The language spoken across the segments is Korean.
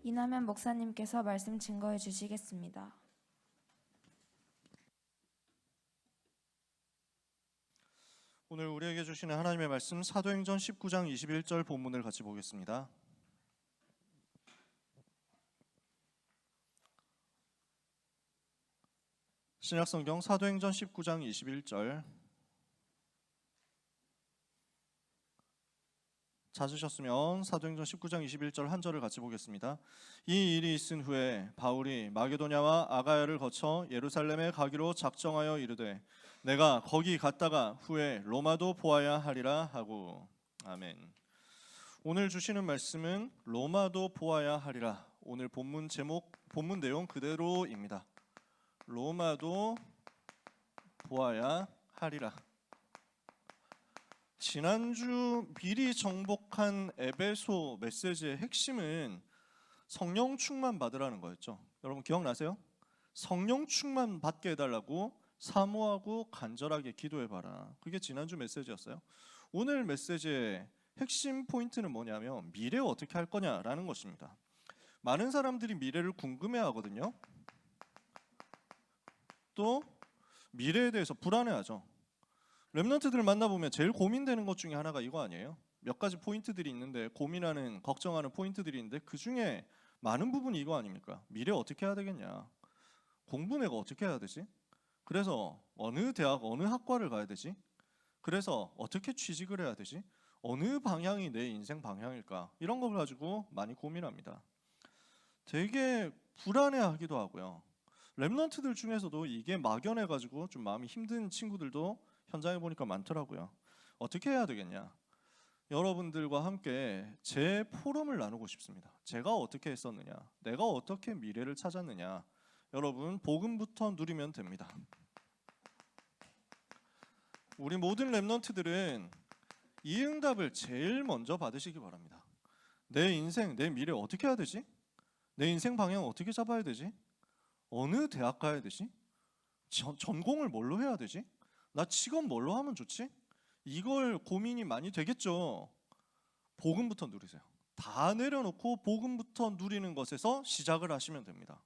이남현 목사님께서 말씀 증거해 주시겠습니다. 오늘 우리에게 주시는 하나님의 말씀 사도행전 19장 21절 본문을 같이 보겠습니다. 신약성경 사도행전 19장 21절 찾으셨으면 사도행전 19장 21절 한 절을 같이 보겠습니다. 이 일이 있은 후에 바울이 마게도냐와 아가야를 거쳐 예루살렘에 가기로 작정하여 이르되 내가 거기 갔다가 후에 로마도 보아야 하리라 하고. 아멘. 오늘 주시는 말씀은 로마도 보아야 하리라. 오늘 본문 제목, 본문 내용 그대로입니다. 로마도 보아야 하리라. 지난주 미리 정복한 에베소 메시지의 핵심은 성령 충만 받으라는 거였죠. 여러분 기억나세요? 성령 충만 받게 해달라고 사모하고 간절하게 기도해봐라. 그게 지난주 메시지였어요. 오늘 메시지의 핵심 포인트는 뭐냐면 미래 어떻게 할 거냐라는 것입니다. 많은 사람들이 미래를 궁금해하거든요. 또 미래에 대해서 불안해하죠. 렘넌트들을 만나보면 제일 고민되는 것 중에 하나가 이거 아니에요? 몇 가지 포인트들이 있는데 고민하는, 걱정하는 포인트들이 있는데 그 중에 많은 부분이 이거 아닙니까? 미래 어떻게 해야 되겠냐? 공부 내가 어떻게 해야 되지? 그래서 어느 대학, 어느 학과를 가야 되지? 그래서 어떻게 취직을 해야 되지? 어느 방향이 내 인생 방향일까? 이런 걸 가지고 많이 고민합니다. 되게 불안해하기도 하고요. 렘넌트들 중에서도 이게 막연해가지고 좀 마음이 힘든 친구들도 현장에 보니까 많더라고요. 어떻게 해야 되겠냐? 여러분들과 함께 제 포럼을 나누고 싶습니다. 제가 어떻게 했었느냐? 내가 어떻게 미래를 찾았느냐? 여러분 복음부터 누리면 됩니다. 우리 모든 렘넌트들은 이 응답을 제일 먼저 받으시기 바랍니다. 내 인생, 내 미래 어떻게 해야 되지? 내 인생 방향 어떻게 잡아야 되지? 어느 대학 가야 되지? 전공을 뭘로 해야 되지? 나 직업 뭘로 하면 좋지? 이걸 고민이 많이 되겠죠. 복음부터 누리세요. 다 내려놓고 복음부터 누리는 것에서 시작을 하시면 됩니다.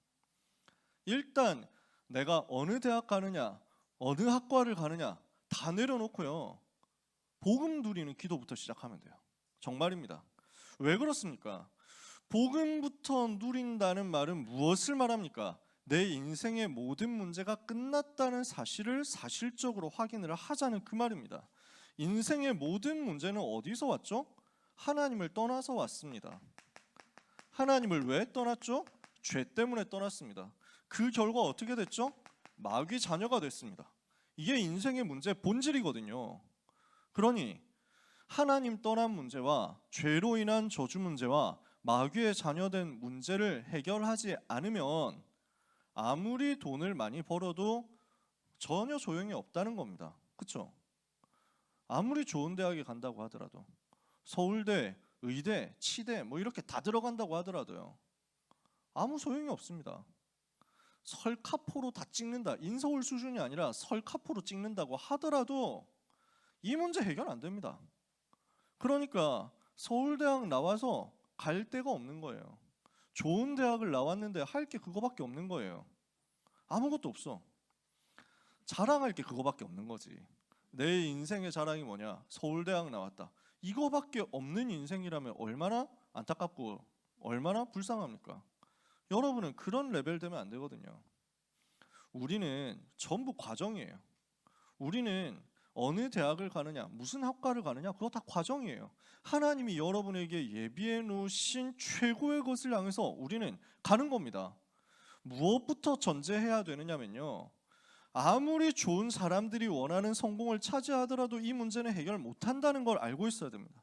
일단 내가 어느 대학 가느냐, 어느 학과를 가느냐 다 내려놓고요. 복음 누리는 기도부터 시작하면 돼요. 정말입니다. 왜 그렇습니까? 복음부터 누린다는 말은 무엇을 말합니까? 내 인생의 모든 문제가 끝났다는 사실을 사실적으로 확인을 하자는 그 말입니다. 인생의 모든 문제는 어디서 왔죠? 하나님을 떠나서 왔습니다. 하나님을 왜 떠났죠? 죄 때문에 떠났습니다. 그 결과 어떻게 됐죠? 마귀 자녀가 됐습니다. 이게 인생의 문제 본질이거든요. 그러니 하나님 떠난 문제와 죄로 인한 저주 문제와 마귀의 자녀된 문제를 해결하지 않으면 아무리 돈을 많이 벌어도 전혀 소용이 없다는 겁니다. 그렇죠? 아무리 좋은 대학에 간다고 하더라도 서울대, 의대, 치대 뭐 이렇게 다 들어간다고 하더라도요. 아무 소용이 없습니다. 설카포로 다 찍는다. 인서울 수준이 아니라 설카포로 찍는다고 하더라도 이 문제 해결 안 됩니다. 그러니까 서울대학 나와서 갈 데가 없는 거예요. 좋은 대학을 나왔는데 할 게 그거밖에 없는 거예요. 아무것도 없어. 자랑할 게 그거밖에 없는 거지. 내 인생의 자랑이 뭐냐? 서울대학 나왔다. 이거밖에 없는 인생이라면 얼마나 안타깝고 얼마나 불쌍합니까? 여러분은 그런 레벨 되면 안 되거든요. 우리는 전부 과정이에요. 우리는 어느 대학을 가느냐, 무슨 학과를 가느냐, 그거 다 과정이에요. 하나님이 여러분에게 예비해 놓으신 최고의 것을 향해서 우리는 가는 겁니다. 무엇부터 전제해야 되느냐면요, 아무리 좋은 사람들이 원하는 성공을 차지하더라도 이 문제는 해결 못한다는 걸 알고 있어야 됩니다.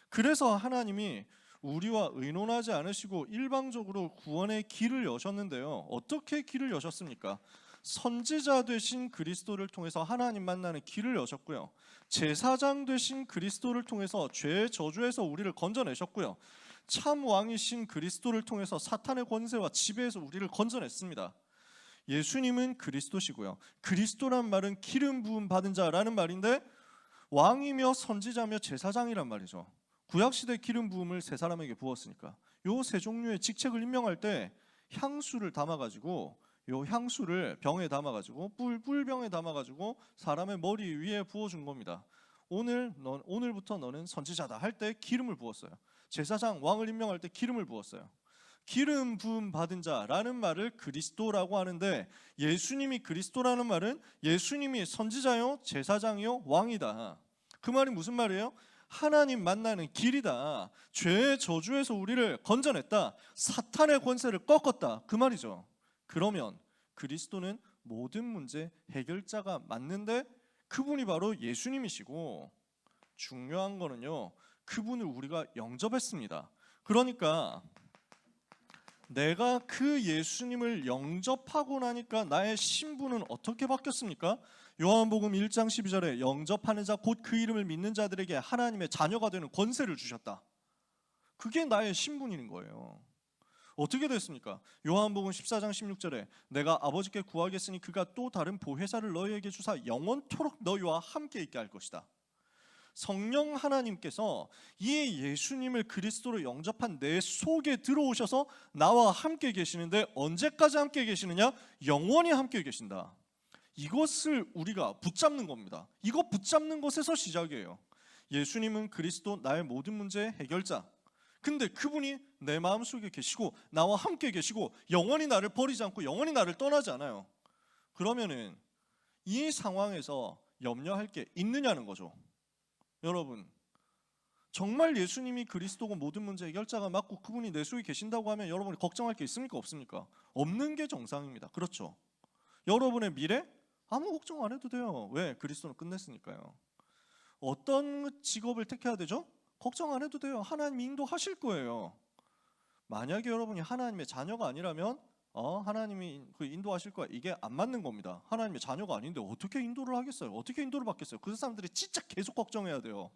그래서 하나님이 우리와 의논하지 않으시고 일방적으로 구원의 길을 여셨는데요. 어떻게 길을 여셨습니까? 선지자 되신 그리스도를 통해서 하나님 만나는 길을 여셨고요. 제사장 되신 그리스도를 통해서 죄의 저주에서 우리를 건져내셨고요. 참 왕이신 그리스도를 통해서 사탄의 권세와 지배에서 우리를 건져냈습니다. 예수님은 그리스도시고요. 그리스도란 말은 기름 부음 받은 자라는 말인데 왕이며 선지자며 제사장이란 말이죠. 구약시대 기름 부음을 세 사람에게 부었으니까 요 세 종류의 직책을 임명할 때 향수를 담아가지고 요 향수를 병에 담아가지고 뿔병에 담아가지고 사람의 머리 위에 부어준 겁니다. 오늘부터 너는 선지자다 할 때 기름을 부었어요. 제사장 왕을 임명할 때 기름을 부었어요. 기름 부음 받은 자라는 말을 그리스도라고 하는데, 예수님이 그리스도라는 말은 예수님이 선지자요, 제사장이요, 왕이다. 그 말이 무슨 말이에요? 하나님 만나는 길이다. 죄의 저주에서 우리를 건져냈다. 사탄의 권세를 꺾었다. 그 말이죠. 그러면 그리스도는 모든 문제 해결자가 맞는데 그분이 바로 예수님이시고, 중요한 거는요, 그분을 우리가 영접했습니다. 그러니까 내가 그 예수님을 영접하고 나니까 나의 신분은 어떻게 바뀌었습니까? 요한복음 1장 12절에 영접하는 자 곧 그 이름을 믿는 자들에게 하나님의 자녀가 되는 권세를 주셨다. 그게 나의 신분인 거예요. 어떻게 됐습니까? 요한복음 14장 16절에 내가 아버지께 구하겠으니 그가 또 다른 보혜사를 너희에게 주사 영원토록 너희와 함께 있게 할 것이다. 성령 하나님께서 이 예수님을 그리스도로 영접한 내 속에 들어오셔서 나와 함께 계시는데, 언제까지 함께 계시느냐? 영원히 함께 계신다. 이것을 우리가 붙잡는 겁니다. 이거 붙잡는 것에서 시작이에요. 예수님은 그리스도, 나의 모든 문제의 해결자. 근데 그분이 내 마음속에 계시고 나와 함께 계시고 영원히 나를 버리지 않고 영원히 나를 떠나지 않아요. 그러면은 이 상황에서 염려할 게 있느냐는 거죠. 여러분, 정말 예수님이 그리스도고 모든 문제 해결자가 맞고 그분이 내 속에 계신다고 하면 여러분이 걱정할 게 있습니까? 없습니까? 없는 게 정상입니다. 그렇죠? 여러분의 미래? 아무 걱정 안 해도 돼요. 왜? 그리스도는 끝냈으니까요. 어떤 직업을 택해야 되죠? 걱정 안 해도 돼요. 하나님이 인도하실 거예요. 만약에 여러분이 하나님의 자녀가 아니라면 하나님이 그 인도하실 거야, 이게 안 맞는 겁니다. 하나님의 자녀가 아닌데 어떻게 인도를 하겠어요? 어떻게 인도를 받겠어요? 그 사람들이 진짜 계속 걱정해야 돼요.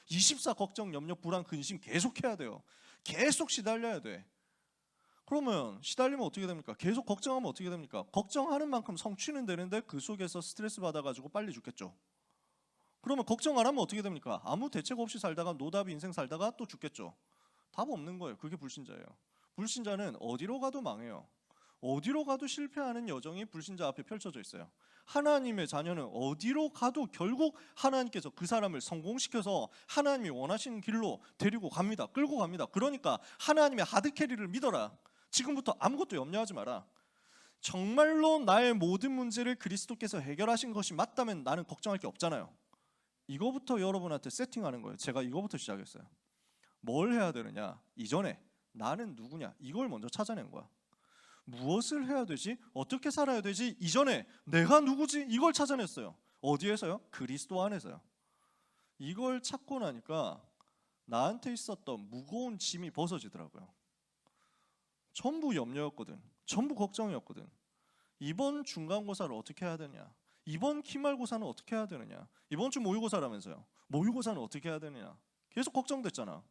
24 걱정, 염려, 불안, 근심 계속 해야 돼요. 계속 시달려야 돼. 그러면 시달리면 어떻게 됩니까? 계속 걱정하면 어떻게 됩니까? 걱정하는 만큼 성취는 되는데 그 속에서 스트레스 받아가지고 빨리 죽겠죠. 그러면 걱정 안 하면 어떻게 됩니까? 아무 대책 없이 살다가 노답 인생 살다가 또 죽겠죠. 답 없는 거예요. 그게 불신자예요. 불신자는 어디로 가도 망해요. 어디로 가도 실패하는 여정이 불신자 앞에 펼쳐져 있어요. 하나님의 자녀는 어디로 가도 결국 하나님께서 그 사람을 성공시켜서 하나님이 원하시는 길로 데리고 갑니다. 끌고 갑니다. 그러니까 하나님의 하드캐리를 믿어라. 지금부터 아무것도 염려하지 마라. 정말로 나의 모든 문제를 그리스도께서 해결하신 것이 맞다면 나는 걱정할 게 없잖아요. 이거부터 여러분한테 세팅하는 거예요. 제가 이거부터 시작했어요. 뭘 해야 되느냐? 이전에 나는 누구냐? 이걸 먼저 찾아낸 거야. 무엇을 해야 되지? 어떻게 살아야 되지? 이전에 내가 누구지? 이걸 찾아냈어요. 어디에서요? 그리스도 안에서요. 이걸 찾고 나니까 나한테 있었던 무거운 짐이 벗어지더라고요. 전부 염려였거든. 전부 걱정이었거든. 이번 중간고사를 어떻게 해야 되냐? 이번 기말고사는 어떻게 해야 되느냐? 이번 주 모의고사라면서요. 모의고사는 어떻게 해야 되느냐? 계속 걱정됐잖아.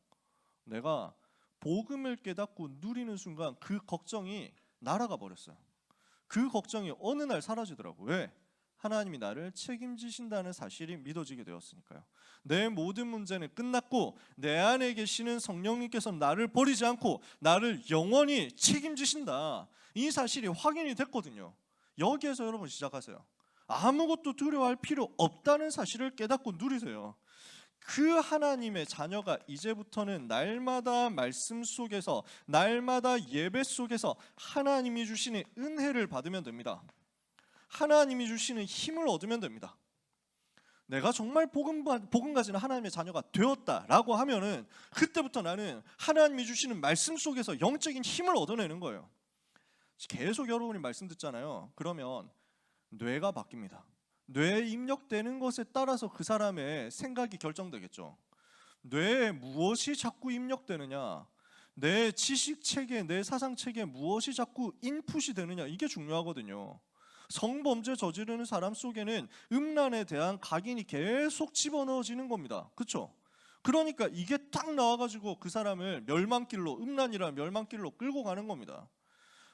내가 복음을 깨닫고 누리는 순간 그 걱정이 날아가 버렸어요. 그 걱정이 어느 날 사라지더라고. 왜? 하나님이 나를 책임지신다는 사실이 믿어지게 되었으니까요. 내 모든 문제는 끝났고 내 안에 계시는 성령님께서 나를 버리지 않고 나를 영원히 책임지신다. 이 사실이 확인이 됐거든요. 여기에서 여러분 시작하세요. 아무것도 두려워할 필요 없다는 사실을 깨닫고 누리세요. 그 하나님의 자녀가 이제부터는 날마다 말씀 속에서, 날마다 예배 속에서 하나님이 주시는 은혜를 받으면 됩니다. 하나님이 주시는 힘을 얻으면 됩니다. 내가 정말 복음 가지는 하나님의 자녀가 되었다라고 하면은 그때부터 나는 하나님이 주시는 말씀 속에서 영적인 힘을 얻어내는 거예요. 계속 여러분이 말씀 듣잖아요. 그러면 뇌가 바뀝니다. 뇌에 입력되는 것에 따라서 그 사람의 생각이 결정되겠죠. 뇌에 무엇이 자꾸 입력되느냐, 내 지식체계, 내 사상체계에 무엇이 자꾸 인풋이 되느냐, 이게 중요하거든요. 성범죄 저지르는 사람 속에는 음란에 대한 각인이 계속 집어넣어지는 겁니다. 그렇죠? 그러니까 이게 딱 나와가지고 그 사람을 멸망길로, 음란이라는 멸망길로 끌고 가는 겁니다.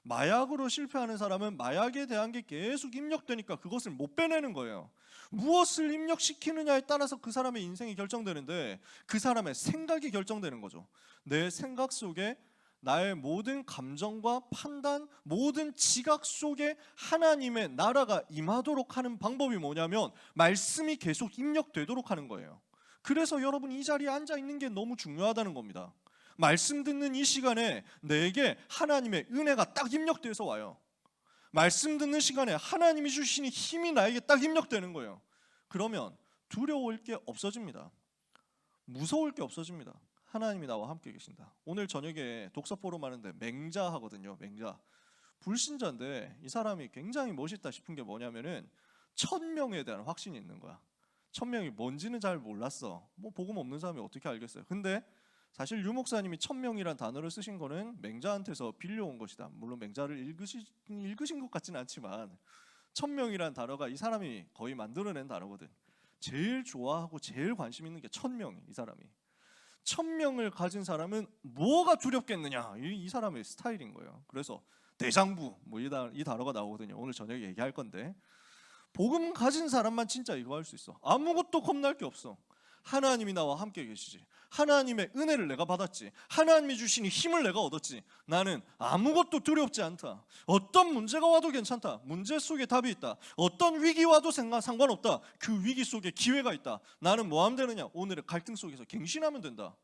마약으로 실패하는 사람은 마약에 대한 게 계속 입력되니까 그것을 못 빼내는 거예요. 무엇을 입력시키느냐에 따라서 그 사람의 인생이 결정되는데 그 사람의 생각이 결정되는 거죠. 내 생각 속에 나의 모든 감정과 판단, 모든 지각 속에 하나님의 나라가 임하도록 하는 방법이 뭐냐면 말씀이 계속 입력되도록 하는 거예요. 그래서 여러분 이 자리에 앉아 있는 게 너무 중요하다는 겁니다. 말씀 듣는 이 시간에 내게 하나님의 은혜가 딱 입력돼서 와요. 말씀 듣는 시간에 하나님이 주시는 힘이 나에게 딱 입력되는 거예요. 그러면 두려울 게 없어집니다. 무서울 게 없어집니다. 하나님이 나와 함께 계신다. 오늘 저녁에 독서 포럼 하는데 맹자 하거든요. 맹자. 불신자인데 이 사람이 굉장히 멋있다 싶은 게 뭐냐면은 천명에 대한 확신이 있는 거야. 천명이 뭔지는 잘 몰랐어. 뭐 복음 없는 사람이 어떻게 알겠어요. 근데 사실 유 목사님이 천명이란 단어를 쓰신 거는 맹자한테서 빌려온 것이다. 물론 맹자를 읽으신 것 같지는 않지만 천명이란 단어가 이 사람이 거의 만들어낸 단어거든. 제일 좋아하고 제일 관심 있는 게 천명이. 이 사람이 천명을 가진 사람은 뭐가 두렵겠느냐, 이 사람의 스타일인 거예요. 그래서 대장부 뭐 이 단어가 나오거든요. 오늘 저녁에 얘기할 건데 복음 가진 사람만 진짜 이거 할 수 있어. 아무것도 겁날 게 없어. 하나님이 나와 함께 계시지. 하나님의 은혜를 내가 받았지. 하나님이 주시는 힘을 내가 얻었지. 나는 아무것도 두렵지 않다. 어떤 문제가 와도 괜찮다. 문제 속에 답이 있다. 어떤 위기 와도 상관없다. 그 위기 속에 기회가 있다. 나는 뭐 하면 되느냐? 오늘의 갈등 속에서 갱신하면 된다.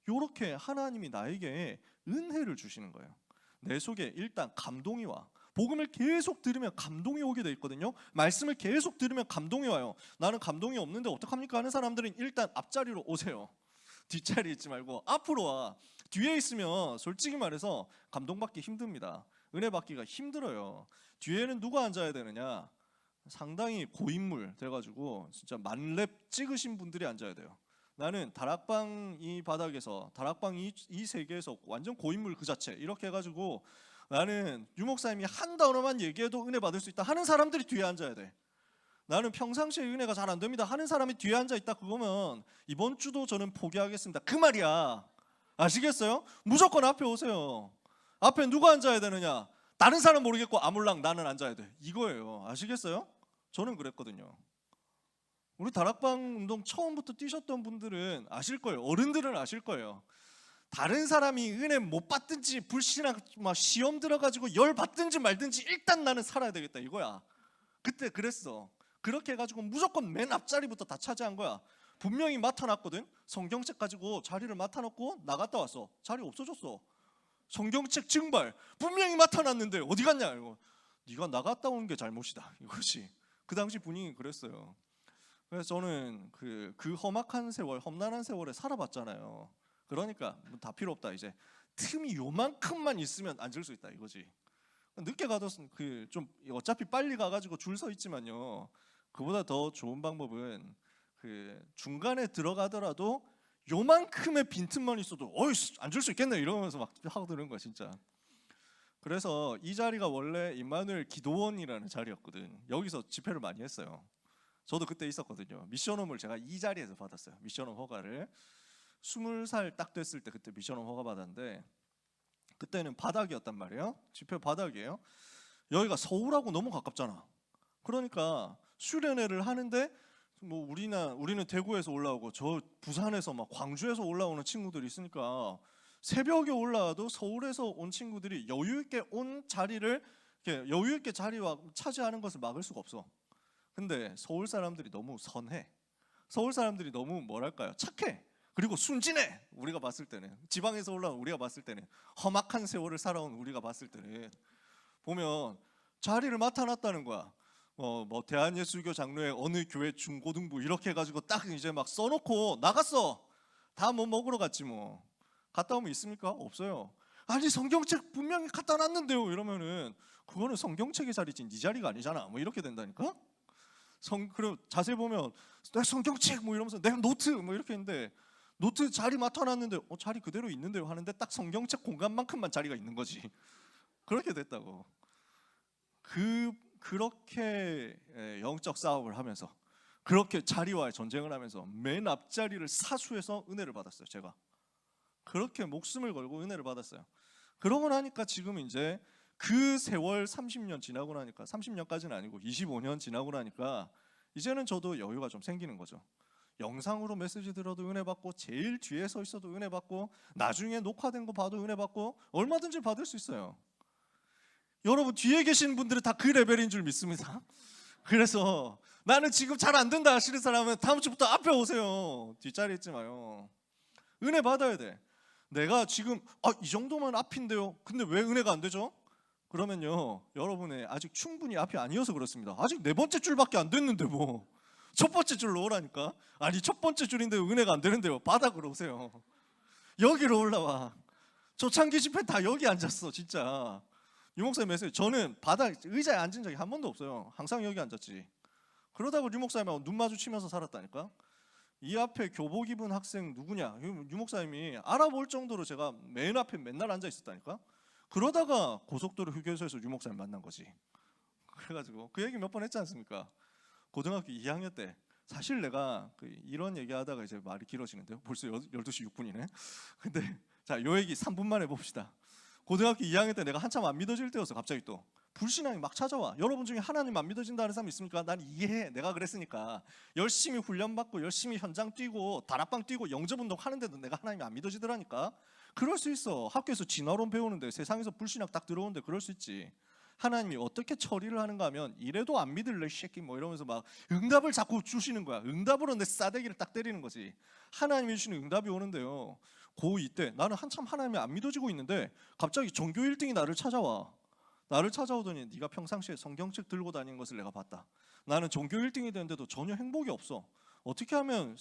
이렇게 하나님이 나에게 은혜를 주시는 거예요. 내 속에 일단 감동이 와. 복음을 계속 들으면 감동이 오게 돼 있거든요. 말씀을 계속 들으면 감동이 와요. 나는 감동이 없는데 어떡합니까 하는 사람들은 일단 앞자리로 오세요. 뒷자리에 있지 말고 앞으로 와. 뒤에 있으면 솔직히 말해서 감동받기 힘듭니다. 은혜 받기가 힘들어요. 뒤에는 누가 앉아야 되느냐? 상당히 고인물 돼가지고 진짜 만렙 찍으신 분들이 앉아야 돼요. 나는 다락방 이 바닥에서 다락방 이 세계에서 완전 고인물 그 자체 이렇게 해가지고 나는 유 목사님이 한 단어만 얘기해도 은혜 받을 수 있다 하는 사람들이 뒤에 앉아야 돼. 나는 평상시에 은혜가 잘 안 됩니다 하는 사람이 뒤에 앉아 있다 그거면 이번 주도 저는 포기하겠습니다 그 말이야. 아시겠어요? 무조건 앞에 오세요. 앞에 누가 앉아야 되느냐? 다른 사람 모르겠고 아물랑 나는 앉아야 돼. 이거예요. 아시겠어요? 저는 그랬거든요. 우리 다락방 운동 처음부터 뛰셨던 분들은 아실 거예요. 어른들은 아실 거예요. 다른 사람이 은혜 못 받든지 불신앙 막 시험 들어가지고 열 받든지 말든지 일단 나는 살아야 되겠다 이거야. 그때 그랬어. 그렇게 해가지고 무조건 맨 앞자리부터 다 차지한 거야. 분명히 맡아놨거든. 성경책 가지고 자리를 맡아놓고 나갔다 왔어. 자리 없어졌어. 성경책 증발 분명히 맡아놨는데 어디 갔냐 이거. 네가 나갔다 온 게 잘못이다 이것이. 그 당시 분위기 그랬어요. 그래서 저는 그 험악한 세월, 험난한 세월에 살아봤잖아요. 그러니까 다 필요 없다. 이제 틈이 요만큼만 있으면 앉을 수 있다 이거지. 늦게 가도 좀 어차피 빨리 가가지고 줄 서 있지만요. 그보다 더 좋은 방법은 중간에 들어가더라도 요만큼의 빈틈만 있어도 어이 앉을 수 있겠네 이러면서 막 하고 드는 거야 진짜. 그래서 이 자리가 원래 임마누엘 기도원이라는 자리였거든. 여기서 집회를 많이 했어요. 저도 그때 있었거든요. 미션홈을 제가 이 자리에서 받았어요. 미션홈 허가를 20살 딱 됐을 때 그때 미션홈 허가 받았는데 그때는 바닥이었단 말이에요. 집회 바닥이에요. 여기가 서울하고 너무 가깝잖아. 그러니까 수련회를 하는데 뭐 우리는 대구에서 올라오고 저 부산에서 막 광주에서 올라오는 친구들이 있으니까 새벽에 올라와도 서울에서 온 친구들이 여유 있게 온 자리를 이렇게 여유 있게 자리와 차지하는 것을 막을 수가 없어. 근데 서울 사람들이 너무 선해. 서울 사람들이 너무 뭐랄까요? 착해. 그리고 순진해. 우리가 봤을 때는 지방에서 올라온 우리가 봤을 때는 험악한 세월을 살아온 우리가 봤을 때는 보면 자리를 맡아놨다는 거야. 뭐 대한예수교 장로회 어느 교회 중고등부 이렇게 해가지고 딱 이제 막 써놓고 나갔어. 다 뭐 먹으러 갔지 뭐. 갔다 오면 있습니까? 없어요. 아니 성경책 분명히 갖다 놨는데요. 이러면은 그거는 성경책의 자리지 네 자리가 아니잖아. 뭐 이렇게 된다니까. 그리고 자세히 보면 내 성경책 뭐 이러면서 내 노트 뭐 이렇게 했는데 노트 자리 맡아놨는데 자리 그대로 있는데요 하는데 딱 성경책 공간만큼만 자리가 있는 거지. 그렇게 됐다고. 그렇게 영적 싸움을 하면서 그렇게 자리와의 전쟁을 하면서 맨 앞자리를 사수해서 은혜를 받았어요. 제가 그렇게 목숨을 걸고 은혜를 받았어요. 그러고 나니까 지금 이제 그 세월 30년 지나고 나니까 30년까지는 아니고 25년 지나고 나니까 이제는 저도 여유가 좀 생기는 거죠. 영상으로 메시지 들어도 은혜 받고 제일 뒤에 서 있어도 은혜 받고 나중에 녹화된 거 봐도 은혜 받고 얼마든지 받을 수 있어요. 여러분 뒤에 계신 분들은 다 그 레벨인 줄 믿습니다. 그래서 나는 지금 잘 안 된다 하시는 사람은 다음 주부터 앞에 오세요. 뒷자리에 있지 마요. 은혜 받아야 돼. 내가 지금 이 정도면 앞인데요. 근데 왜 은혜가 안 되죠? 그러면요, 여러분의 아직 충분히 앞이 아니어서 그렇습니다. 아직 네 번째 줄밖에 안 됐는데 뭐 첫 번째 줄로 오라니까. 아니 첫 번째 줄인데 은혜가 안 되는데요. 바닥으로 오세요. 여기로 올라와. 초창기 집회 다 여기 앉았어 진짜. 유목사님 메시지 저는 바닥 의자에 앉은 적이 한 번도 없어요. 항상 여기 앉았지. 그러다가 유목사님하고 눈 마주치면서 살았다니까. 이 앞에 교복 입은 학생 누구냐 유목사님이 알아볼 정도로 제가 맨 앞에 맨날 앉아 있었다니까. 그러다가 고속도로 휴게소에서 유목사님 만난 거지. 그래가지고 그 얘기 몇 번 했지 않습니까? 고등학교 2학년 때 사실 내가 이런 얘기하다가 이제 말이 길어지는데요. 벌써 12시 6분이네. 근데 자, 요 얘기 3분만 해봅시다. 고등학교 2학년 때 내가 한참 안 믿어질 때였어. 갑자기 또 불신앙이 막 찾아와. 여러분 중에 하나님 안 믿어진다는 사람 있습니까? 난 이해해. 내가 그랬으니까. 열심히 훈련받고 열심히 현장 뛰고 다락방 뛰고 영접운동 하는데도 내가 하나님이 안 믿어지더라니까. 그럴 수 있어. 학교에서 진화론 배우는데 세상에서 불신앙 딱 들어오는데 그럴 수 있지. 하나님이 어떻게 처리를 하는가 하면 이래도 안 믿을래 새끼 뭐 이러면서 막 응답을 자꾸 주시는 거야. 응답으로 내 싸대기를 딱 때리는 거지. 하나님이 주시는 응답이 오는데요, 고2 때 나는 한참 하나님이 안 믿어지고 있는데 갑자기 전교 1등이 나를 찾아와. 나를 찾아오더니 네가 평상시에 성경책 들고 다니는 것을 내가 봤다. 나는 전교 1등이 되는데도 전혀 행복이 없어. 어떻게 하면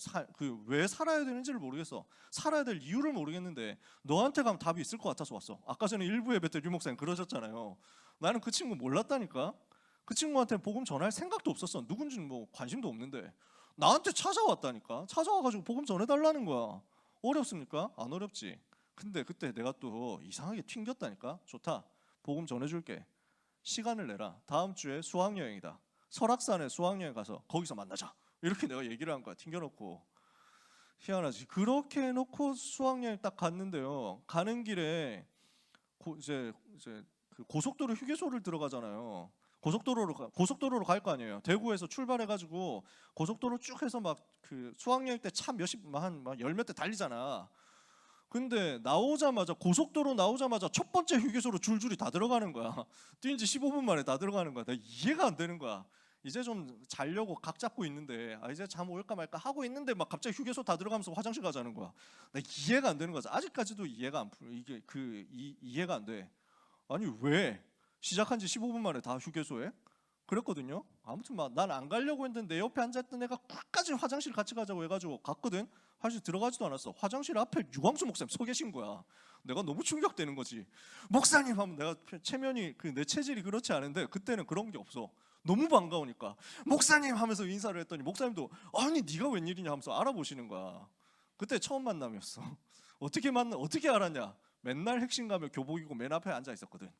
왜 살아야 되는지를 모르겠어. 살아야 될 이유를 모르겠는데 너한테 가면 답이 있을 것 같아서 왔어. 아까 전에 일부 예배 때 유목사님 그러셨잖아요. 나는 그 친구 몰랐다니까. 그 친구한테 복음 전할 생각도 없었어. 누군지는 뭐 관심도 없는데 나한테 찾아왔다니까. 찾아와가지고 복음 전해달라는 거야. 어렵습니까? 안 어렵지. 근데 그때 내가 또 이상하게 튕겼다니까. 좋다, 복음 전해줄게. 시간을 내라. 다음 주에 수학여행이다. 설악산에 수학여행 가서 거기서 만나자. 이렇게 내가 얘기를 한 거야. 튕겨놓고. 희한하지. 그렇게 해놓고 수학여행 딱 갔는데요, 가는 길에 이제 그 고속도로 휴게소를 들어가잖아요. 고속도로로 갈 거 아니에요. 대구에서 출발해가지고 고속도로 쭉 해서 막 그 수학여행 때 차 한 열 몇 대 달리잖아. 근데 고속도로 나오자마자 첫 번째 휴게소로 줄줄이 다 들어가는 거야. 뛴 지 15분 만에 다 들어가는 거야. 나 이해가 안 되는 거야. 이제 좀 자려고 각 잡고 있는데 이제 잠 올까 말까 하고 있는데 막 갑자기 휴게소 다 들어가면서 화장실 가자는 거야. 나 이해가 안 되는 거지. 아직까지도 이해가 안 풀려. 이해가 안 돼. 아니 왜 시작한 지 15분 만에 다 휴게소에? 그랬거든요. 아무튼 막 난 안 가려고 했는데 내 옆에 앉았던 애가 끝까지 화장실 같이 가자고 해가지고 갔거든. 사실 들어가지도 않았어. 화장실 앞에 유광수 목사님 서 계신 거야. 내가 너무 충격되는 거지. 목사님 하면 내가 체면이 내 체질이 그렇지 않은데 그때는 그런 게 없어. 너무 반가우니까 목사님 하면서 인사를 했더니 목사님도 아니 네가 웬일이냐 하면서 알아보시는 거야. 그때 처음 만남이었어. 어떻게 알았냐? 맨날 핵심 가면 교복 입고 맨 앞에 앉아 있었거든.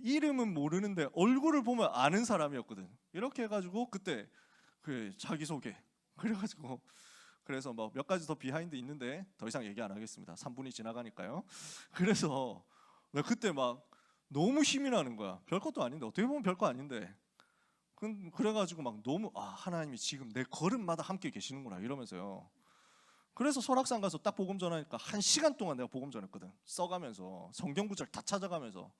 이름은 모르는데 얼굴을 보면 아는 사람이었거든. 이렇게 해가지고 그때 자기소개 그래가지고 그래서 뭐 몇 가지 더 비하인드 있는데 더 이상 얘기 안 하겠습니다. 3분이 지나가니까요. 그래서 나 그때 막 너무 힘이 나는 거야. 별것도 아닌데 어떻게 보면 별거 아닌데 그래가지고 막 너무 하나님이 지금 내 걸음마다 함께 계시는구나 이러면서요. 그래서 설악산 가서 딱 복음 전하니까 1시간 동안 내가 복음 전했거든. 써가면서 성경 구절 다 찾아가면서.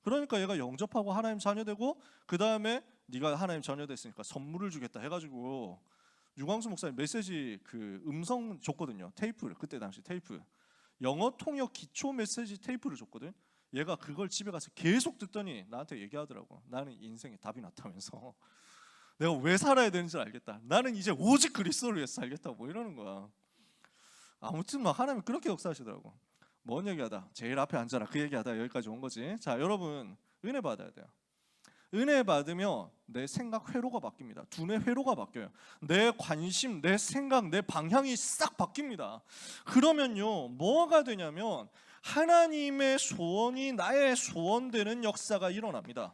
그러니까 얘가 영접하고 하나님 자녀 되고 그 다음에 네가 하나님 자녀 됐으니까 선물을 주겠다 해가지고 유광수 목사님 메시지 음성 줬거든요. 테이프를. 그때 당시 테이프 영어 통역 기초 메시지 테이프를 줬거든. 얘가 그걸 집에 가서 계속 듣더니 나한테 얘기하더라고. 나는 인생에 답이 났다면서. 내가 왜 살아야 되는지 알겠다. 나는 이제 오직 그리스도를 위해서 살겠다고 뭐 이러는 거야. 아무튼 막 하나님 그렇게 역사하시더라고. 뭔 얘기하다 제일 앞에 앉아라 그 얘기하다 여기까지 온 거지. 자, 여러분 은혜 받아야 돼요. 은혜 받으면 내 생각 회로가 바뀝니다. 두뇌 회로가 바뀌어요. 내 관심, 내 생각, 내 방향이 싹 바뀝니다. 그러면요 뭐가 되냐면 하나님의 소원이 나의 소원되는 역사가 일어납니다.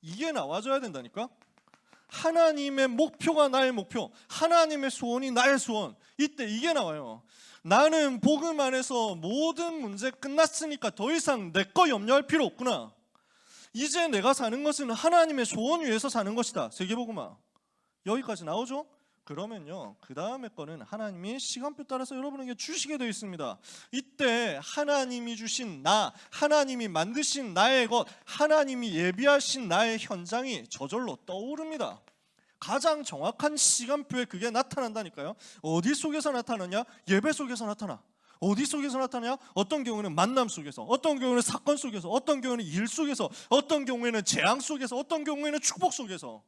이게 나와줘야 된다니까. 하나님의 목표가 나의 목표, 하나님의 소원이 나의 소원. 이때 이게 나와요. 나는 복음 안에서 모든 문제 끝났으니까 더 이상 내 거 염려할 필요 없구나. 이제 내가 사는 것은 하나님의 소원 위에서 사는 것이다. 세계복음화 여기까지 나오죠. 그러면요, 그 다음에 거는 하나님이 시간표 따라서 여러분에게 주시게 되어 있습니다. 이때 하나님이 주신 나, 하나님이 만드신 나의 것, 하나님이 예비하신 나의 현장이 저절로 떠오릅니다. 가장 정확한 시간표에 그게 나타난다니까요. 어디 속에서 나타나냐? 예배 속에서 나타나. 어디 속에서 나타나냐? 어떤 경우는 만남 속에서, 어떤 경우는 사건 속에서, 어떤 경우는 일 속에서, 어떤 경우에는 재앙 속에서, 어떤 경우에는 축복 속에서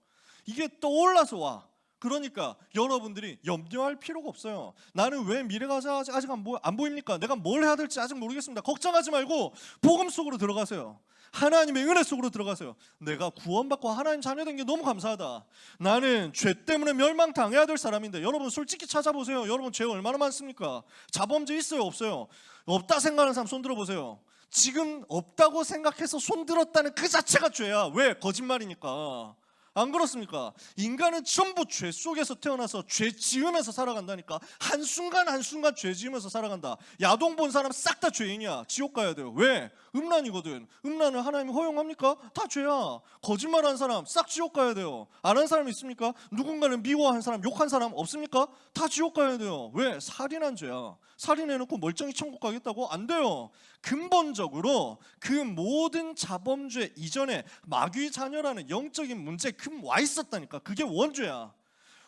이게 떠올라서 와. 그러니까 여러분들이 염려할 필요가 없어요. 나는 왜 미래가 아직 안 보입니까? 내가 뭘 해야 될지 아직 모르겠습니다. 걱정하지 말고 복음 속으로 들어가세요. 하나님의 은혜 속으로 들어가세요. 내가 구원받고 하나님 자녀된 게 너무 감사하다. 나는 죄 때문에 멸망당해야 될 사람인데, 여러분 솔직히 찾아보세요. 여러분 죄 얼마나 많습니까? 자범죄 있어요 없어요? 없다 생각하는 사람 손 들어보세요. 지금 없다고 생각해서 손 들었다는 그 자체가 죄야. 왜? 거짓말이니까. 안 그렇습니까? 인간은 전부 죄 속에서 태어나서 죄 지으면서 살아간다니까. 한순간 한순간 죄 지으면서 살아간다. 야동 본 사람 싹 다 죄인이야. 지옥 가야 돼요. 왜? 음란이거든. 음란을 하나님이 허용합니까? 다 죄야. 거짓말한 사람 싹 지옥 가야 돼요. 안 한 사람 있습니까? 누군가는 미워한 사람, 욕한 사람 없습니까? 다 지옥 가야 돼요. 왜? 살인한 죄야. 살인해놓고 멀쩡히 천국 가겠다고? 안 돼요. 근본적으로 그 모든 자범죄 이전에 마귀 자녀라는 영적인 문제에 와 있었다니까. 그게 원죄야.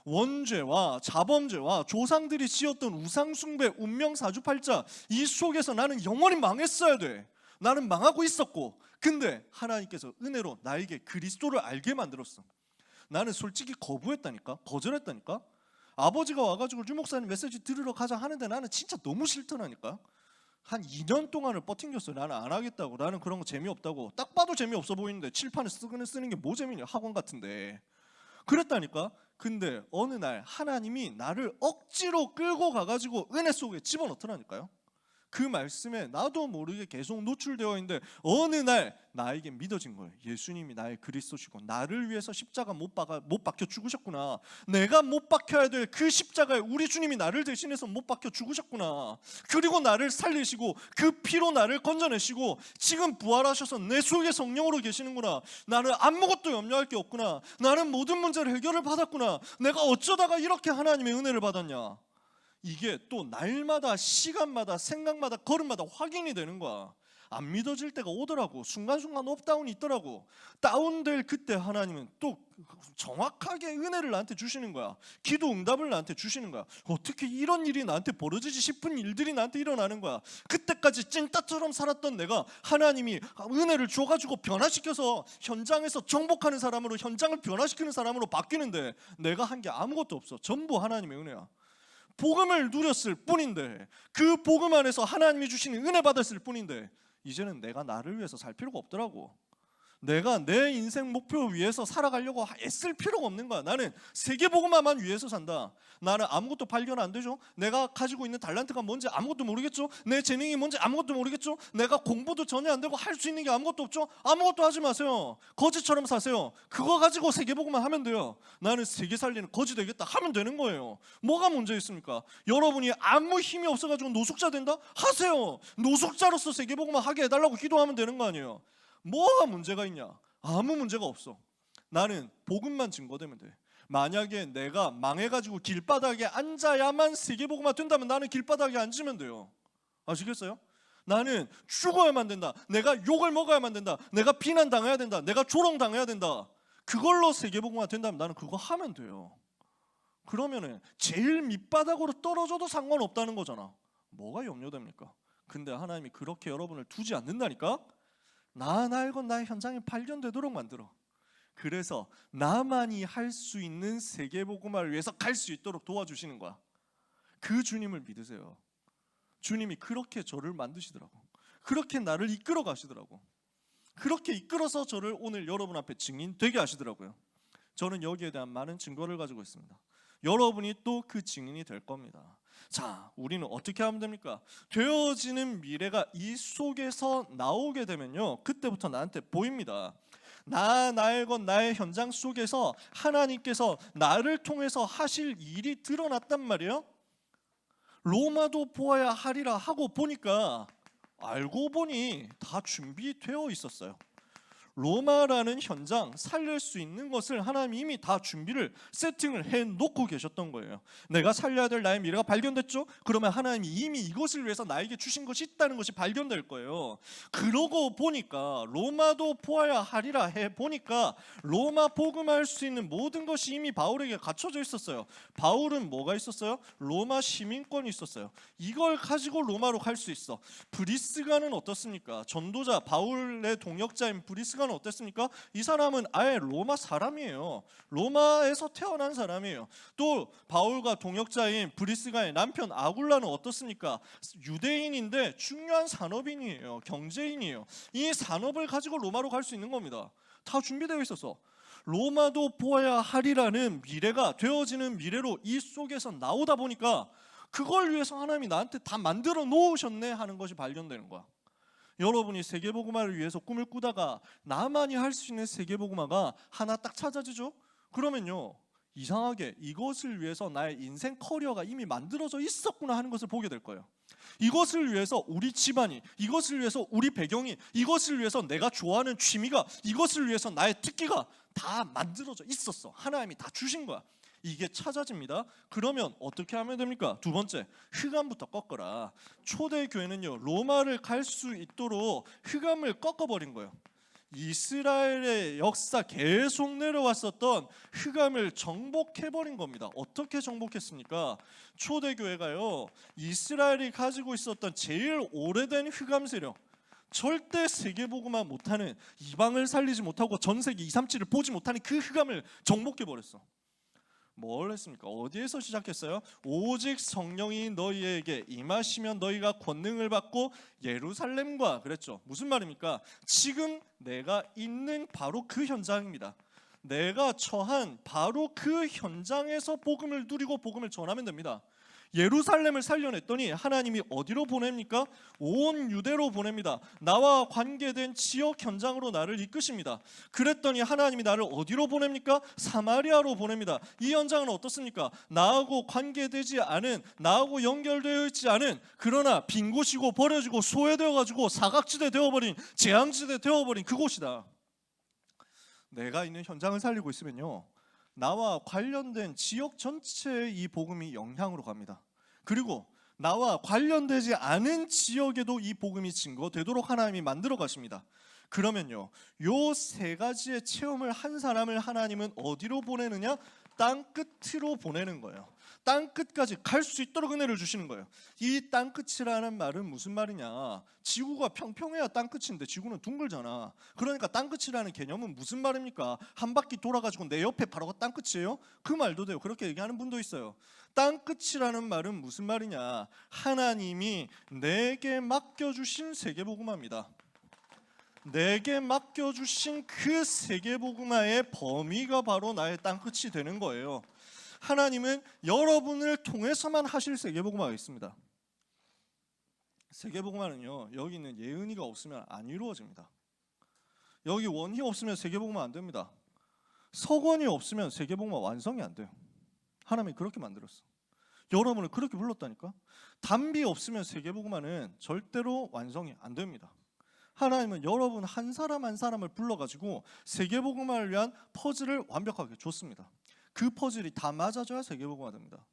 원죄와 자범죄와 조상들이 지었던 우상숭배, 운명사주팔자, 이 속에서 나는 영원히 망했어야 돼. 나는 망하고 있었고, 근데 하나님께서 은혜로 나에게 그리스도를 알게 만들었어. 나는 솔직히 거부했다니까. 거절했다니까. 아버지가 와가지고 류 목사님 메시지 들으러 가자 하는데 나는 진짜 너무 싫더라니까. 한 2년 동안을 버팅겼어요. 나는 안 하겠다고. 나는 그런 거 재미없다고. 딱 봐도 재미없어 보이는데 칠판에 쓰는 게 뭐 재미냐. 학원 같은데. 그랬다니까. 근데 어느 날 하나님이 나를 억지로 끌고 가가지고 은혜 속에 집어넣더라니까요. 그 말씀에 나도 모르게 계속 노출되어 있는데 어느 날 나에게 믿어진 거예요. 예수님이 나의 그리스도시고 나를 위해서 십자가 못 박혀 죽으셨구나. 내가 못 박혀야 될 그 십자가에 우리 주님이 나를 대신해서 못 박혀 죽으셨구나. 그리고 나를 살리시고 그 피로 나를 건져내시고 지금 부활하셔서 내 속에 성령으로 계시는구나. 나는 아무것도 염려할 게 없구나. 나는 모든 문제를 해결을 받았구나. 내가 어쩌다가 이렇게 하나님의 은혜를 받았냐. 이게 또 날마다 시간마다 생각마다 걸음마다 확인이 되는 거야. 안 믿어질 때가 오더라고. 순간순간 업다운이 있더라고. 다운될 그때 하나님은 또 정확하게 은혜를 나한테 주시는 거야. 기도 응답을 나한테 주시는 거야. 어떻게 이런 일이 나한테 벌어지지 싶은 일들이 나한테 일어나는 거야. 그때까지 찐따처럼 살았던 내가 하나님이 은혜를 줘가지고 변화시켜서 현장에서 정복하는 사람으로, 현장을 변화시키는 사람으로 바뀌는데 내가 한 게 아무것도 없어. 전부 하나님의 은혜야. 복음을 누렸을 뿐인데, 그 복음 안에서 하나님이 주시는 은혜 받았을 뿐인데, 이제는 내가 나를 위해서 살 필요가 없더라고. 내가 내 인생 목표 위해서 살아가려고 애쓸 필요가 없는 거야. 나는 세계복음화만 위해서 산다. 나는 아무것도 발견 안 되죠. 내가 가지고 있는 달란트가 뭔지 아무것도 모르겠죠. 내 재능이 뭔지 아무것도 모르겠죠. 내가 공부도 전혀 안 되고 할 수 있는 게 아무것도 없죠. 아무것도 하지 마세요. 거지처럼 사세요. 그거 가지고 세계복음화 하면 돼요. 나는 세계 살리는 거지 되겠다 하면 되는 거예요. 뭐가 문제 있습니까? 여러분이 아무 힘이 없어가지고 노숙자 된다? 하세요. 노숙자로서 세계복음화 하게 해달라고 기도하면 되는 거 아니에요. 뭐가 문제가 있냐? 아무 문제가 없어. 나는 복음만 증거되면 돼. 만약에 내가 망해가지고 길바닥에 앉아야만 세계복음화 된다면 나는 길바닥에 앉으면 돼요. 아시겠어요? 나는 죽어야만 된다. 내가 욕을 먹어야만 된다. 내가 비난당해야 된다. 내가 조롱당해야 된다. 그걸로 세계복음화 된다면 나는 그거 하면 돼요. 그러면은 제일 밑바닥으로 떨어져도 상관없다는 거잖아. 뭐가 염려됩니까? 근데 하나님이 그렇게 여러분을 두지 않는다니까? 나 알건 나의 현장이 발견되도록 만들어. 그래서 나만이 할 수 있는 세계복음화를 위해서 갈 수 있도록 도와주시는 거야. 그 주님을 믿으세요. 주님이 그렇게 저를 만드시더라고. 그렇게 나를 이끌어 가시더라고. 그렇게 이끌어서 저를 오늘 여러분 앞에 증인 되게 하시더라고요. 저는 여기에 대한 많은 증거를 가지고 있습니다. 여러분이 또 그 증인이 될 겁니다. 자, 우리는 어떻게 하면 됩니까? 되어지는 미래가 이 속에서 나오게 되면요, 그때부터 나한테 보입니다. 나의 것 나의 현장 속에서 하나님께서 나를 통해서 하실 일이 드러났단 말이에요. 로마도 보아야 하리라 하고 보니까 알고 보니 다 준비되어 있었어요. 로마라는 현장 살릴 수 있는 것을 하나님이 이미 다 준비를 세팅을 해놓고 계셨던 거예요. 내가 살려야 될 나의 미래가 발견됐죠? 그러면 하나님이 이미 이것을 위해서 나에게 주신 것이 있다는 것이 발견될 거예요. 그러고 보니까 로마도 보아야 하리라 해보니까 로마 복음할 수 있는 모든 것이 이미 바울에게 갖춰져 있었어요. 바울은 뭐가 있었어요? 로마 시민권이 있었어요. 이걸 가지고 로마로 갈 수 있어. 브리스가는 어떻습니까? 전도자 바울의 동역자인 브리스가는 어땠습니까? 이 사람은 아예 로마 사람이에요. 로마에서 태어난 사람이에요. 또 바울과 동역자인 브리스가의 남편 아굴라는 어떻습니까? 유대인인데 중요한 산업인이에요. 경제인이에요. 이 산업을 가지고 로마로 갈 수 있는 겁니다. 다 준비되어 있어서 로마도 보아야 하리라는 미래가 되어지는 미래로 이 속에서 나오다 보니까 그걸 위해서 하나님이 나한테 다 만들어 놓으셨네 하는 것이 발견되는 거야. 여러분이 세계복음화를 위해서 꿈을 꾸다가 나만이 할 수 있는 세계복음화가 하나 딱 찾아지죠? 그러면요, 이상하게 이것을 위해서 나의 인생 커리어가 이미 만들어져 있었구나 하는 것을 보게 될 거예요. 이것을 위해서 우리 집안이, 이것을 위해서 우리 배경이, 이것을 위해서 내가 좋아하는 취미가, 이것을 위해서 나의 특기가 다 만들어져 있었어. 하나님이 다 주신 거야. 이게 찾아집니다. 그러면 어떻게 하면 됩니까? 두 번째, 흑암부터 꺾어라. 초대교회는요, 로마를 갈 수 있도록 흑암을 꺾어버린 거예요. 이스라엘의 역사 계속 내려왔었던 흑암을 정복해버린 겁니다. 어떻게 정복했습니까? 초대교회가요, 이스라엘이 가지고 있었던 제일 오래된 흑암 세력, 절대 세계복음화 못하는, 이방을 살리지 못하고 전세기 237을 보지 못하는 그 흑암을 정복해버렸어. 뭘 했습니까? 어디에서 시작했어요? 오직 성령이 너희에게 임하시면 너희가 권능을 받고 예루살렘과, 그랬죠. 무슨 말입니까? 지금 내가 있는 바로 그 현장입니다. 내가 처한 바로 그 현장에서 복음을 누리고 복음을 전하면 됩니다. 예루살렘을 살려냈더니 하나님이 어디로 보냅니까? 온 유대로 보냅니다. 나와 관계된 지역 현장으로 나를 이끄십니다. 그랬더니 하나님이 나를 어디로 보냅니까? 사마리아로 보냅니다. 이 현장은 어떻습니까? 나하고 관계되지 않은, 나하고 연결되어 있지 않은, 그러나 빈 곳이고 버려지고 소외되어가지고 사각지대 되어버린, 재앙지대 되어버린 그곳이다. 내가 있는 현장을 살리고 있으면요, 나와 관련된 지역 전체에 이 복음이 영향으로 갑니다. 그리고 나와 관련되지 않은 지역에도 이 복음이 증거되도록 하나님이 만들어 가십니다. 그러면요, 요 세 가지의 체험을 한 사람을 하나님은 어디로 보내느냐? 땅 끝으로 보내는 거예요. 땅 끝까지 갈 수 있도록 은혜를 주시는 거예요. 이 땅 끝이라는 말은 무슨 말이냐? 지구가 평평해야 땅 끝인데 지구는 둥글잖아. 그러니까 땅 끝이라는 개념은 무슨 말입니까? 한 바퀴 돌아가지고 내 옆에 바로 땅 끝이에요? 그 말도 돼요. 그렇게 얘기하는 분도 있어요. 땅 끝이라는 말은 무슨 말이냐? 하나님이 내게 맡겨주신 세계복음화입니다. 내게 맡겨주신 그 세계복음화의 범위가 바로 나의 땅 끝이 되는 거예요. 하나님은 여러분을 통해서만 하실 세계복음화가 있습니다. 세계복음화는요, 여기 있는 예은이가 없으면 안 이루어집니다. 여기 원희 없으면 세계복음화 안 됩니다. 석원이 없으면 세계복음화 완성이 안 돼요. 하나님이 그렇게 만들었어. 여러분을 그렇게 불렀다니까. 담비 없으면 세계복음화는 절대로 완성이 안 됩니다. 하나님은 여러분 한 사람 한 사람을 불러가지고 세계복음화를 위한 퍼즐을 완벽하게 줬습니다. 그 퍼즐이 다 맞아줘야 세계복음화 됩니다.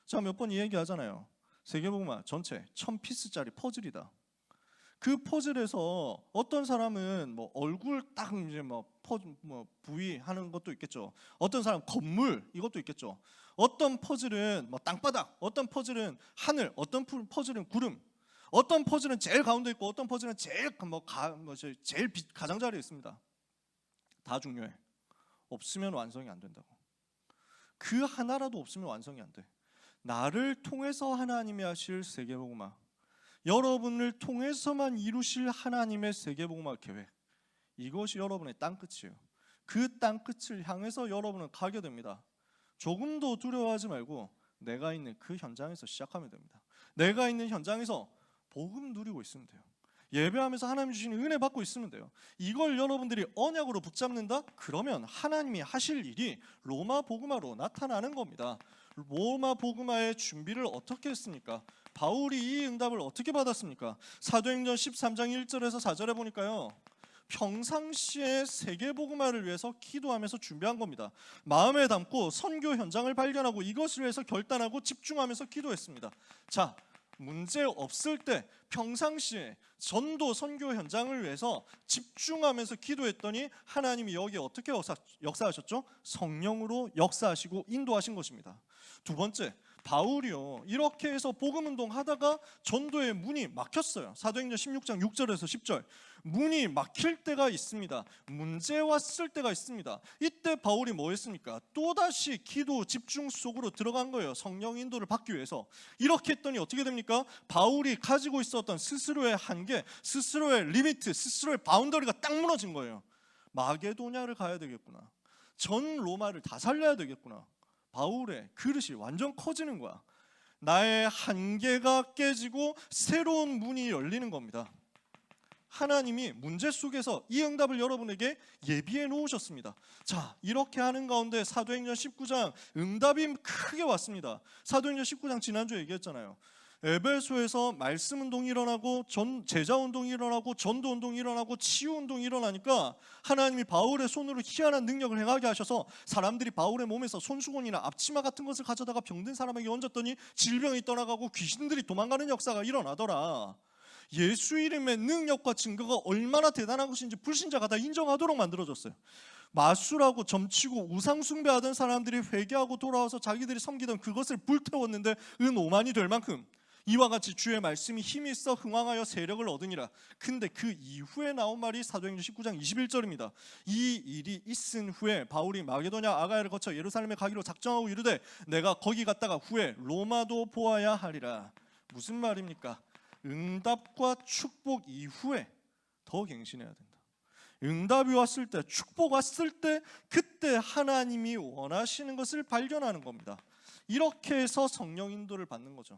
제가 몇 번 이 얘기 하잖아요. 세계복음화 전체 1000피스짜리 퍼즐이다. 그 퍼즐에서 어떤 사람은 뭐 얼굴 딱 이제 뭐 부위 하는 것도 있겠죠. 어떤 사람 건물 이것도 있겠죠. 어떤 퍼즐은 뭐 땅바닥, 어떤 퍼즐은 하늘, 어떤 퍼즐은 구름, 어떤 퍼즐은 제일 가운데 있고 어떤 퍼즐은 제일 제일 가장자리에 있습니다. 다 중요해. 없으면 완성이 안 된다고. 그 하나라도 없으면 완성이 안 돼. 나를 통해서 하나님이 하실 세계복음화, 여러분을 통해서만 이루실 하나님의 세계복음화 계획, 이것이 여러분의 땅끝이에요. 그 땅끝을 향해서 여러분은 가게 됩니다. 조금도 두려워하지 말고 내가 있는 그 현장에서 시작하면 됩니다. 내가 있는 현장에서 복음 누리고 있으면 돼요. 예배하면서 하나님 주시는 은혜 받고 있으면 돼요. 이걸 여러분들이 언약으로 붙잡는다? 그러면 하나님이 하실 일이 로마 복음화로 나타나는 겁니다. 로마 복음화의 준비를 어떻게 했습니까? 바울이 이 응답을 어떻게 받았습니까? 사도행전 13장 1절에서 4절에 보니까요, 평상시에 세계복음화를 위해서 기도하면서 준비한 겁니다. 마음에 담고 선교 현장을 발견하고 이것을 위해서 결단하고 집중하면서 기도했습니다. 자, 문제 없을 때 평상시에 전도 선교 현장을 위해서 집중하면서 기도했더니 하나님이 여기에 어떻게 역사하셨죠? 성령으로 역사하시고 인도하신 것입니다. 두 번째, 바울이요, 이렇게 해서 복음운동 하다가 전도의 문이 막혔어요. 사도행전 16장 6절에서 10절, 문이 막힐 때가 있습니다. 문제 왔을 때가 있습니다. 이때 바울이 뭐 했습니까? 또다시 기도 집중 속으로 들어간 거예요. 성령 인도를 받기 위해서. 이렇게 했더니 어떻게 됩니까? 바울이 가지고 있었던 스스로의 한계, 스스로의 리미트, 스스로의 바운더리가 딱 무너진 거예요. 마게도냐를 가야 되겠구나, 전 로마를 다 살려야 되겠구나. 바울의 그릇이 완전 커지는 거야. 나의 한계가 깨지고 새로운 문이 열리는 겁니다. 하나님이 문제 속에서 이 응답을 여러분에게 예비해 놓으셨습니다. 자, 이렇게 하는 가운데 사도행전 19장 응답이 크게 왔습니다. 사도행전 19장 지난주에 얘기했잖아요. 에베소에서 말씀 운동이 일어나고 제자 운동이 일어나고 전도 운동이 일어나고 치유 운동이 일어나니까 하나님이 바울의 손으로 희한한 능력을 행하게 하셔서 사람들이 바울의 몸에서 손수건이나 앞치마 같은 것을 가져다가 병든 사람에게 얹었더니 질병이 떠나가고 귀신들이 도망가는 역사가 일어나더라. 예수 이름의 능력과 증거가 얼마나 대단한 것인지 불신자가 다 인정하도록 만들어졌어요. 마술하고 점치고 우상 숭배하던 사람들이 회개하고 돌아와서 자기들이 섬기던 그것을 불태웠는데 은오만이 될 만큼 이와 같이 주의 말씀이 힘이 있어 흥왕하여 세력을 얻으니라. 근데 그 이후에 나온 말이 사도행전 19장 21절입니다. 이 일이 있은 후에 바울이 마게도냐 아가야를 거쳐 예루살렘에 가기로 작정하고 이르되 내가 거기 갔다가 후에 로마도 보아야 하리라. 무슨 말입니까? 응답과 축복 이후에 더 갱신해야 된다. 응답이 왔을 때, 축복 왔을 때, 그때 하나님이 원하시는 것을 발견하는 겁니다. 이렇게 해서 성령 인도를 받는 거죠.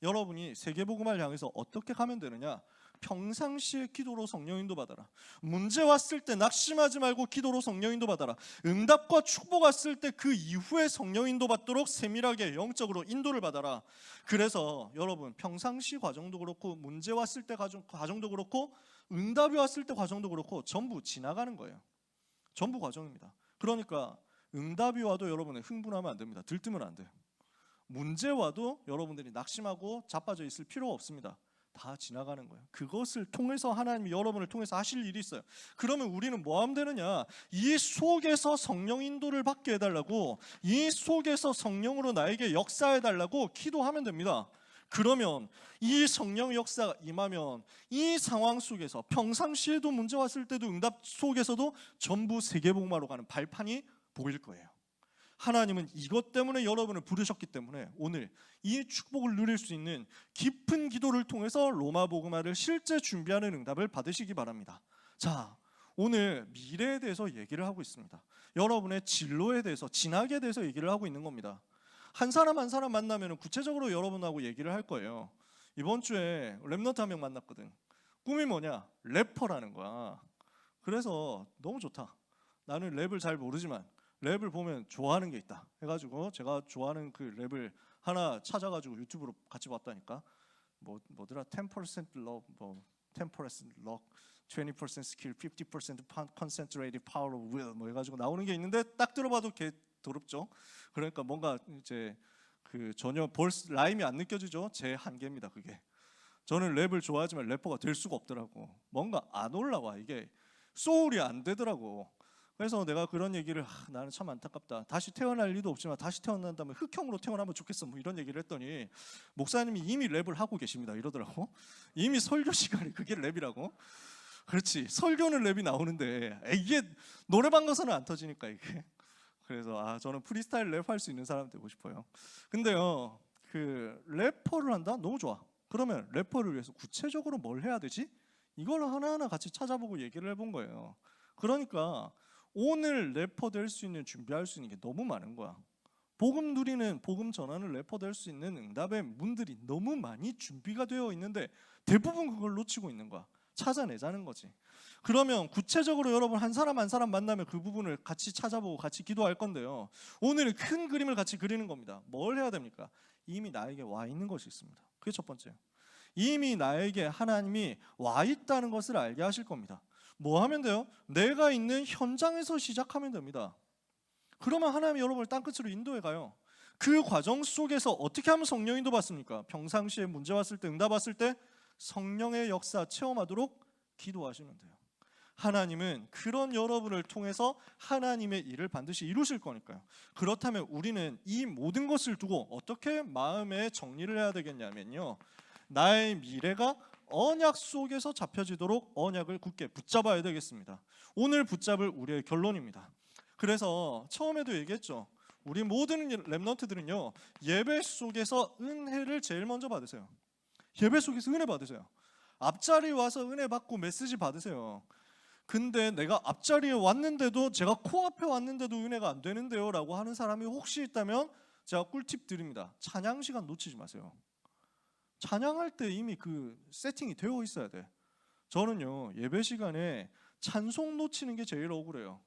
여러분이 세계복음화를 향해서 어떻게 가면 되느냐? 평상시에 기도로 성령 인도 받아라. 문제 왔을 때 낙심하지 말고 기도로 성령 인도 받아라. 응답과 축복 왔을 때 그 이후에 성령 인도 받도록 세밀하게 영적으로 인도를 받아라. 그래서 여러분 평상시 과정도 그렇고 문제 왔을 때 과정도 그렇고 응답이 왔을 때 과정도 그렇고 전부 지나가는 거예요. 전부 과정입니다. 그러니까 응답이 와도 여러분은 흥분하면 안 됩니다. 들뜨면 안 돼요. 문제 와도 여러분들이 낙심하고 자빠져 있을 필요가 없습니다. 다 지나가는 거예요. 그것을 통해서 하나님이 여러분을 통해서 하실 일이 있어요. 그러면 우리는 뭐 하면 되느냐? 이 속에서 성령 인도를 받게 해달라고, 이 속에서 성령으로 나에게 역사해달라고 기도하면 됩니다. 그러면 이 성령 역사가 임하면 이 상황 속에서 평상시에도 문제 왔을 때도 응답 속에서도 전부 세계복음화로 가는 발판이 보일 거예요. 하나님은 이것 때문에 여러분을 부르셨기 때문에 오늘 이 축복을 누릴 수 있는 깊은 기도를 통해서 로마 복음화를 실제 준비하는 응답을 받으시기 바랍니다. 자, 오늘 미래에 대해서 얘기를 하고 있습니다. 여러분의 진로에 대해서, 진학에 대해서 얘기를 하고 있는 겁니다. 한 사람 한 사람 만나면 구체적으로 여러분하고 얘기를 할 거예요. 이번 주에 랩넌트 한 명 만났거든. 꿈이 뭐냐? 래퍼라는 거야. 그래서 너무 좋다. 나는 랩을 잘 모르지만 랩을 보면 좋아하는 게 있다 해가지고 제가 좋아하는 그 랩을 하나 찾아가지고 유튜브로 같이 봤다니까. 뭐더라? 10% love, 10% luck, 20% skill, 50% concentrated power of will 해가지고 나오는 게 있는데 딱 들어봐도 개 더럽죠. 그러니까 뭔가 이제 그 전혀 라임이 안 느껴지죠. 제 한계입니다. 그게. 저는 랩을 좋아하지만 래퍼가 될 수가 없더라고. 뭔가 안 올라와. 이게 소울이 안 되더라고. 그래서 내가 그런 얘기를 나는 참 안타깝다. 다시 태어날 리도 없지만 다시 태어난다면 흑형으로 태어나면 좋겠어. 이런 얘기를 했더니 목사님이 이미 랩을 하고 계십니다. 이러더라고. 이미 설교 시간에 그게 랩이라고. 그렇지. 설교는 랩이 나오는데 이게 노래방 가서는 안 터지니까 이게. 그래서 저는 프리스타일 랩 할 수 있는 사람 되고 싶어요. 근데요, 그 래퍼를 한다? 너무 좋아. 그러면 래퍼를 위해서 구체적으로 뭘 해야 되지? 이걸 하나하나 같이 찾아보고 얘기를 해본 거예요. 그러니까 오늘 래퍼 될 수 있는, 준비할 수 있는 게 너무 많은 거야. 복음 누리는, 복음 전하는 래퍼 될 수 있는 응답의 문들이 너무 많이 준비가 되어 있는데 대부분 그걸 놓치고 있는 거야. 찾아내자는 거지. 그러면 구체적으로 여러분 한 사람 한 사람 만나면 그 부분을 같이 찾아보고 같이 기도할 건데요. 오늘은 큰 그림을 같이 그리는 겁니다. 뭘 해야 됩니까? 이미 나에게 와 있는 것이 있습니다. 그게 첫 번째예요. 이미 나에게 하나님이 와 있다는 것을 알게 하실 겁니다. 뭐 하면 돼요? 내가 있는 현장에서 시작하면 됩니다. 그러면 하나님이 여러분을 땅끝으로 인도해 가요. 그 과정 속에서 어떻게 하면 성령 인도 받습니까? 평상시에 문제 왔을 때, 응답 왔을 때 성령의 역사 체험하도록 기도하시면 돼요. 하나님은 그런 여러분을 통해서 하나님의 일을 반드시 이루실 거니까요. 그렇다면 우리는 이 모든 것을 두고 어떻게 마음의 정리를 해야 되겠냐면요, 나의 미래가 언약 속에서 잡혀지도록 언약을 굳게 붙잡아야 되겠습니다. 오늘 붙잡을 우리의 결론입니다. 그래서 처음에도 얘기했죠. 우리 모든 렘넌트들은요, 예배 속에서 은혜를 제일 먼저 받으세요. 예배 속에서 은혜 받으세요. 앞자리에 와서 은혜 받고 메시지 받으세요. 근데 내가 앞자리에 왔는데도, 제가 코앞에 왔는데도 은혜가 안 되는데요 라고 하는 사람이 혹시 있다면 제가 꿀팁 드립니다. 찬양 시간 놓치지 마세요. 찬양할 때 이미 그 세팅이 되어 있어야 돼. 저는요, 예배 시간에 찬송 놓치는 게 제일 억울해요.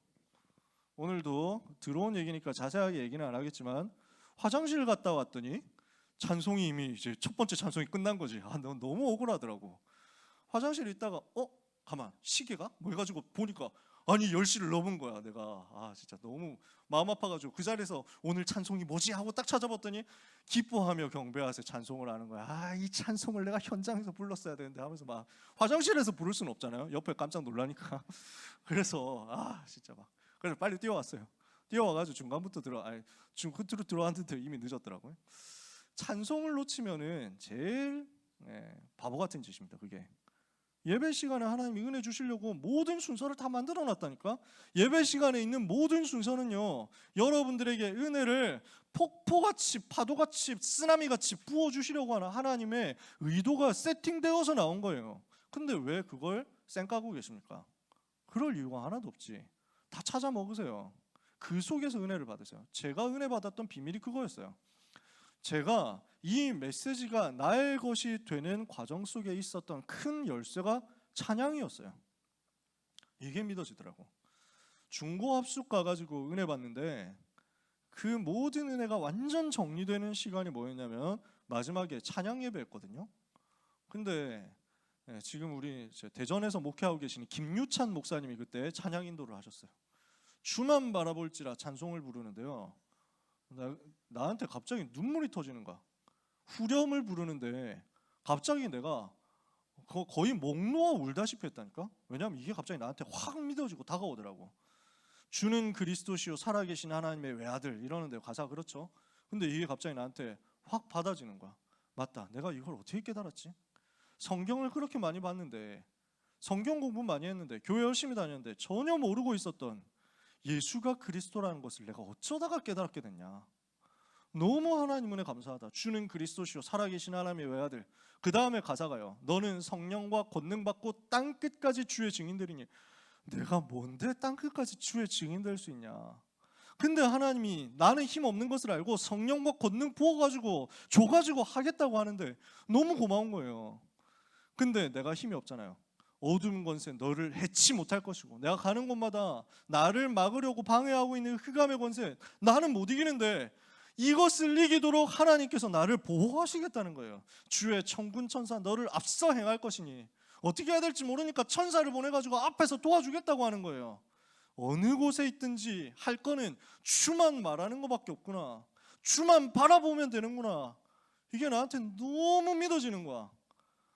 오늘도 들어온 얘기니까 자세하게 얘기는 안 하겠지만 화장실 갔다 왔더니 찬송이 이미 이제 첫 번째 찬송이 끝난 거지. 너무 억울하더라고. 화장실에 있다가 가만, 시계가? 뭐 해가지고 보니까 아니 10시를 넘은 거야. 내가 진짜 너무 마음 아파가지고 그 자리에서 오늘 찬송이 뭐지 하고 딱 찾아봤더니 기뻐하며 경배하세 찬송을 하는 거야. 이 찬송을 내가 현장에서 불렀어야 되는데 하면서 막, 화장실에서 부를 수는 없잖아요. 옆에 깜짝 놀라니까. 그래서 진짜 막, 그래서 빨리 뛰어왔어요. 뛰어와가지고 중간부터 끝으로 들어왔는데 이미 늦었더라고요. 찬송을 놓치면은 제일 바보 같은 짓입니다. 그게 예배 시간에 하나님이 은혜 주시려고 모든 순서를 다 만들어 놨다니까. 예배 시간에 있는 모든 순서는요, 여러분들에게 은혜를 폭포같이, 파도같이, 쓰나미같이 부어주시려고 하는 하나님의 의도가 세팅되어서 나온 거예요. 근데 왜 그걸 쌩까고 계십니까? 그럴 이유가 하나도 없지. 다 찾아 먹으세요. 그 속에서 은혜를 받으세요. 제가 은혜 받았던 비밀이 그거였어요. 제가 이 메시지가 나의 것이 되는 과정 속에 있었던 큰 열쇠가 찬양이었어요. 이게 믿어지더라고. 중고합숙 가가지고 은혜 받는데 그 모든 은혜가 완전 정리되는 시간이 뭐였냐면 마지막에 찬양 예배였거든요. 근데 지금 우리 대전에서 목회하고 계시는 김유찬 목사님이 그때 찬양 인도를 하셨어요. 주만 바라볼지라 찬송을 부르는데요, 나한테 갑자기 눈물이 터지는 거야. 후렴을 부르는데 갑자기 내가 거의 목 놓아 울다시피 했다니까. 왜냐하면 이게 갑자기 나한테 확 믿어지고 다가오더라고. 주는 그리스도시요 살아계신 하나님의 외아들 이러는데 가사 그렇죠. 근데 이게 갑자기 나한테 확 받아지는 거야. 맞다, 내가 이걸 어떻게 깨달았지? 성경을 그렇게 많이 봤는데, 성경 공부 많이 했는데, 교회 열심히 다녔는데 전혀 모르고 있었던 예수가 그리스도라는 것을 내가 어쩌다가 깨달았게 됐냐. 너무 하나님 은혜 감사하다. 주는 그리스도시요 살아계신 하나님의 외아들. 그 다음에 가사가요, 너는 성령과 권능 받고 땅끝까지 주의 증인들이니. 내가 뭔데 땅끝까지 주의 증인 될 수 있냐. 근데 하나님이 나는 힘 없는 것을 알고 성령과 권능 부어가지고 줘가지고 하겠다고 하는데 너무 고마운 거예요. 근데 내가 힘이 없잖아요. 어두운 권세 너를 해치 못할 것이고, 내가 가는 곳마다 나를 막으려고 방해하고 있는 흑암의 권세 나는 못 이기는데, 이것을 이기도록 하나님께서 나를 보호하시겠다는 거예요. 주의 천군 천사 너를 앞서 행할 것이니. 어떻게 해야 될지 모르니까 천사를 보내가지고 앞에서 도와주겠다고 하는 거예요. 어느 곳에 있든지 할 거는 주만 말하는 것밖에 없구나. 주만 바라보면 되는구나. 이게 나한테 너무 믿어지는 거야.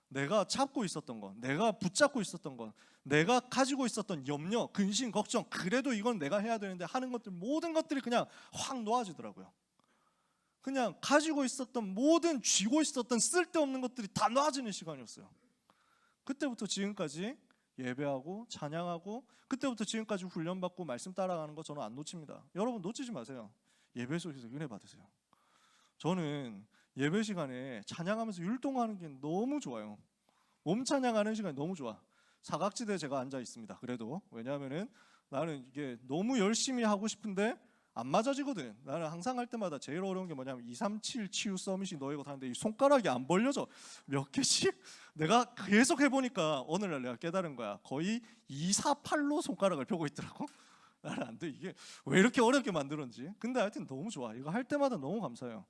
내가 잡고 있었던 것, 내가 붙잡고 있었던 것, 내가 가지고 있었던 염려, 근심, 걱정, 그래도 이건 내가 해야 되는데 하는 것들, 모든 것들이 그냥 확 놓아지더라고요. 그냥 가지고 있었던 모든, 쥐고 있었던 쓸데없는 것들이 다 놓아지는 시간이었어요. 그때부터 지금까지 예배하고 찬양하고, 그때부터 지금까지 훈련받고 말씀 따라가는 거 저는 안 놓칩니다. 여러분 놓치지 마세요. 예배 속에서 은혜 받으세요. 저는 예배 시간에 찬양하면서 율동하는 게 너무 좋아요. 몸 찬양하는 시간이 너무 좋아. 사각지대에 제가 앉아 있습니다. 그래도 왜냐하면은 나는 이게 너무 열심히 하고 싶은데 안 맞아지거든. 나는 항상 할 때마다 제일 어려운 게 뭐냐면 237 치유 서밋이 너희고 하는데 이 손가락이 안 벌려져. 몇 개씩 내가 계속 해보니까 오늘날 내가 깨달은 거야. 거의 248로 손가락을 펴고 있더라고. 나는 안 돼. 이게 왜 이렇게 어렵게 만들었는지. 근데 하여튼 너무 좋아. 이거 할 때마다 너무 감사해요.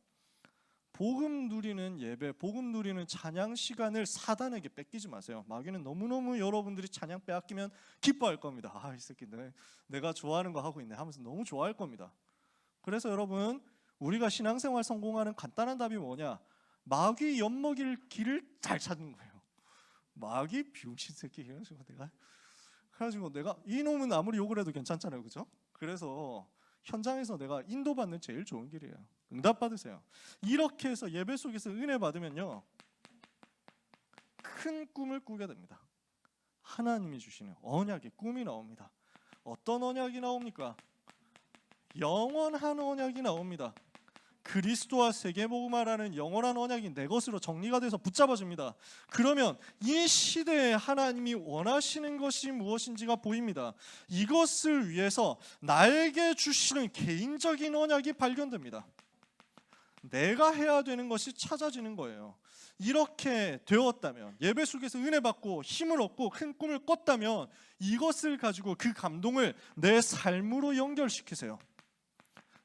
복음 누리는 예배, 복음 누리는 찬양 시간을 사단에게 뺏기지 마세요. 마귀는 너무너무 여러분들이 찬양 빼앗기면 기뻐할 겁니다. 이 새끼 내가 좋아하는 거 하고 있네 하면서 너무 좋아할 겁니다. 그래서 여러분, 우리가 신앙생활 성공하는 간단한 답이 뭐냐? 마귀 엿먹일 길을 잘 찾는 거예요. 마귀 비용신 새끼 그래가지고 내가 이놈은 아무리 욕을 해도 괜찮잖아요, 그죠? 그래서 현장에서 내가 인도받는 제일 좋은 길이에요. 응답 받으세요. 이렇게 해서 예배 속에서 은혜 받으면요, 큰 꿈을 꾸게 됩니다. 하나님이 주시는 언약의 꿈이 나옵니다. 어떤 언약이 나옵니까? 영원한 언약이 나옵니다. 그리스도와 세계복음화라는 영원한 언약이 내 것으로 정리가 돼서 붙잡아집니다. 그러면 이 시대에 하나님이 원하시는 것이 무엇인지가 보입니다. 이것을 위해서 나에게 주시는 개인적인 언약이 발견됩니다. 내가 해야 되는 것이 찾아지는 거예요. 이렇게 되었다면, 예배 속에서 은혜 받고 힘을 얻고 큰 꿈을 꿨다면, 이것을 가지고 그 감동을 내 삶으로 연결시키세요.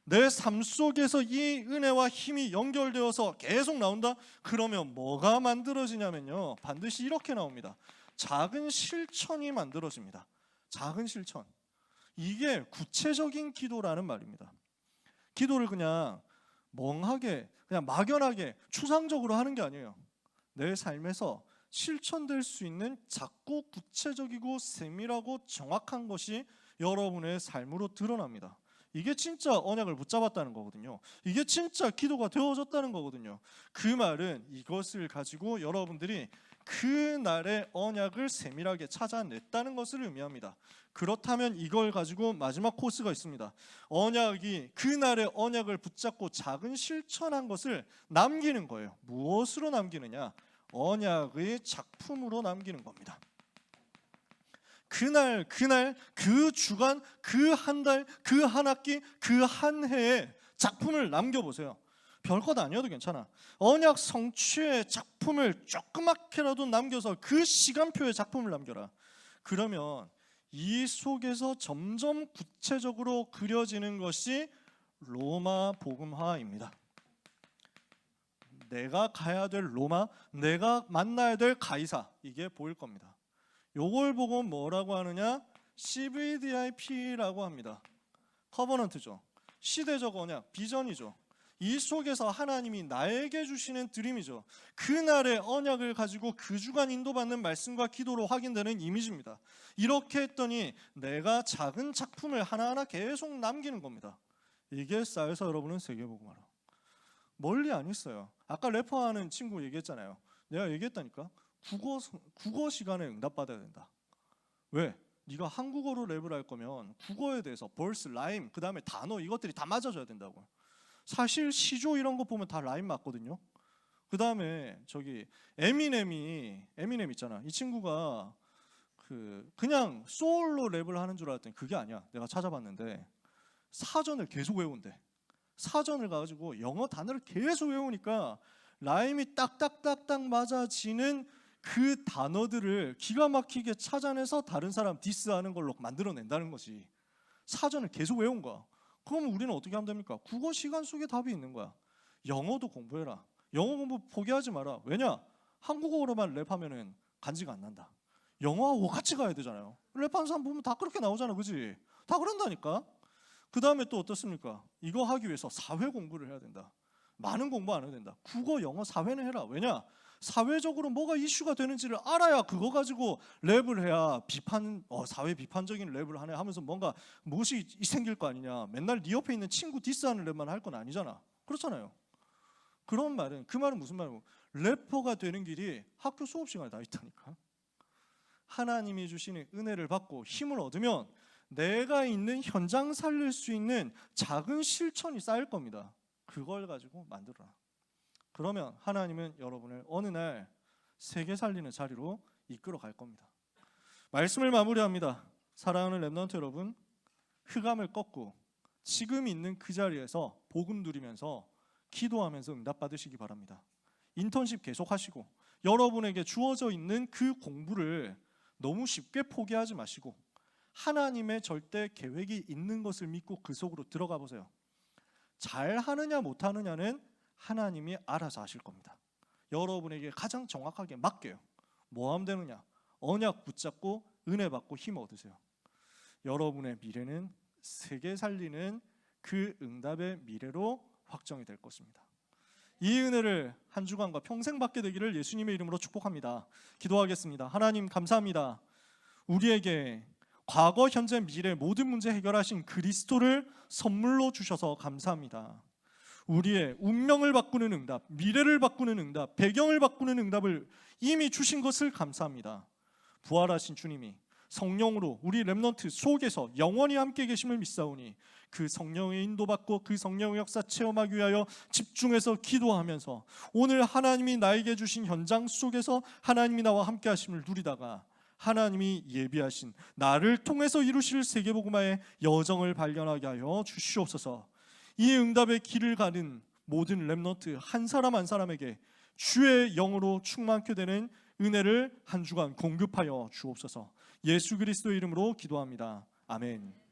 내 삶 속에서 이 은혜와 힘이 연결되어서 계속 나온다? 그러면 뭐가 만들어지냐면요, 반드시 이렇게 나옵니다. 작은 실천이 만들어집니다. 작은 실천. 이게 구체적인 기도라는 말입니다. 기도를 그냥 멍하게, 그냥 막연하게 추상적으로 하는 게 아니에요. 내 삶에서 실천될 수 있는 작고 구체적이고 세밀하고 정확한 것이 여러분의 삶으로 드러납니다. 이게 진짜 언약을 붙잡았다는 거거든요. 이게 진짜 기도가 되어졌다는 거거든요. 그 말은 이것을 가지고 여러분들이 그날의 언약을 세밀하게 찾아냈다는 것을 의미합니다. 그렇다면 이걸 가지고 마지막 코스가 있습니다. 언약이, 그날의 언약을 붙잡고 작은 실천한 것을 남기는 거예요. 무엇으로 남기느냐? 언약의 작품으로 남기는 겁니다. 그날, 그 주간, 그 한 달, 그 한 학기, 그 한 해에 작품을 남겨보세요. 별것 아니어도 괜찮아. 언약 성취의 작품을 조그맣게라도 남겨서 그 시간표의 작품을 남겨라. 그러면 이 속에서 점점 구체적으로 그려지는 것이 로마 복음화입니다. 내가 가야 될 로마, 내가 만나야 될 가이사, 이게 보일 겁니다. 요걸 보고 뭐라고 하느냐? CVDIP라고 합니다. 커버넌트죠. 시대적 언약, 비전이죠. 이 속에서 하나님이 나에게 주시는 드림이죠. 그날의 언약을 가지고 그 주간 인도받는 말씀과 기도로 확인되는 이미지입니다. 이렇게 했더니 내가 작은 작품을 하나하나 계속 남기는 겁니다. 이게 쌓여서 여러분은 세계복음화라. 멀리 안 있어요. 아까 래퍼하는 친구 얘기했잖아요. 내가 얘기했다니까. 국어 시간에 응답받아야 된다. 왜? 네가 한국어로 랩을 할 거면 국어에 대해서 벌스, 라임, 그 다음에 단어, 이것들이 다 맞아줘야 된다고. 사실 시조 이런 거 보면 다 라임 맞거든요. 그 다음에 저기 에미넴 있잖아. 이 친구가 그냥 소울로 랩을 하는 줄 알았더니 그게 아니야. 내가 찾아봤는데 사전을 계속 외운대. 사전을 가지고 영어 단어를 계속 외우니까 라임이 딱딱딱딱 맞아지는 그 단어들을 기가 막히게 찾아내서 다른 사람 디스하는 걸로 만들어낸다는 거지. 사전을 계속 외운 거야. 그럼 우리는 어떻게 하면 됩니까? 국어 시간 속에 답이 있는 거야. 영어도 공부해라. 영어 공부 포기하지 마라. 왜냐? 한국어로만 랩하면은 간지가 안 난다. 영어하고 같이 가야 되잖아요. 랩하는 사람 보면 다 그렇게 나오잖아, 그지? 다 그런다니까. 그 다음에 또 어떻습니까? 이거 하기 위해서 사회 공부를 해야 된다. 많은 공부 안 해도 된다. 국어, 영어, 사회는 해라. 왜냐? 사회적으로 뭐가 이슈가 되는지를 알아야 그거 가지고 랩을 해야 사회 비판적인 랩을 하네 하면서 뭔가 무엇이 생길 거 아니냐. 맨날 네 옆에 있는 친구 디스하는 랩만 할 건 아니잖아. 그렇잖아요. 그 말은 무슨 말이고, 래퍼가 되는 길이 학교 수업 시간에 다 있다니까. 하나님이 주시는 은혜를 받고 힘을 얻으면 내가 있는 현장 살릴 수 있는 작은 실천이 쌓일 겁니다. 그걸 가지고 만들어라. 그러면 하나님은 여러분을 어느 날 세계 살리는 자리로 이끌어 갈 겁니다. 말씀을 마무리합니다. 사랑하는 랩넌트 여러분, 흑암을 꺾고 지금 있는 그 자리에서 복음 누리면서 기도하면서 응답 받으시기 바랍니다. 인턴십 계속하시고 여러분에게 주어져 있는 그 공부를 너무 쉽게 포기하지 마시고 하나님의 절대 계획이 있는 것을 믿고 그 속으로 들어가 보세요. 잘하느냐 못하느냐는 하나님이 알아서 하실 겁니다. 여러분에게 가장 정확하게 맡겨요. 뭐 하면 되느냐? 언약 붙잡고 은혜 받고 힘 얻으세요. 여러분의 미래는 세계 살리는 그 응답의 미래로 확정이 될 것입니다. 이 은혜를 한 주간과 평생 받게 되기를 예수님의 이름으로 축복합니다. 기도하겠습니다. 하나님 감사합니다. 우리에게 과거, 현재, 미래 모든 문제 해결하신 그리스도를 선물로 주셔서 감사합니다. 우리의 운명을 바꾸는 응답, 미래를 바꾸는 응답, 배경을 바꾸는 응답을 이미 주신 것을 감사합니다. 부활하신 주님이 성령으로 우리 렘넌트 속에서 영원히 함께 계심을 믿사오니 그 성령의 인도받고 그 성령의 역사 체험하기 위하여 집중해서 기도하면서 오늘 하나님이 나에게 주신 현장 속에서 하나님이 나와 함께 하심을 누리다가 하나님이 예비하신 나를 통해서 이루실 세계복음화의 여정을 발견하게 하여 주시옵소서. 이 응답의 길을 가는 모든 렘넌트 한 사람 한 사람에게 주의 영으로 충만케 되는 은혜를 한 주간 공급하여 주옵소서. 예수 그리스도의 이름으로 기도합니다. 아멘.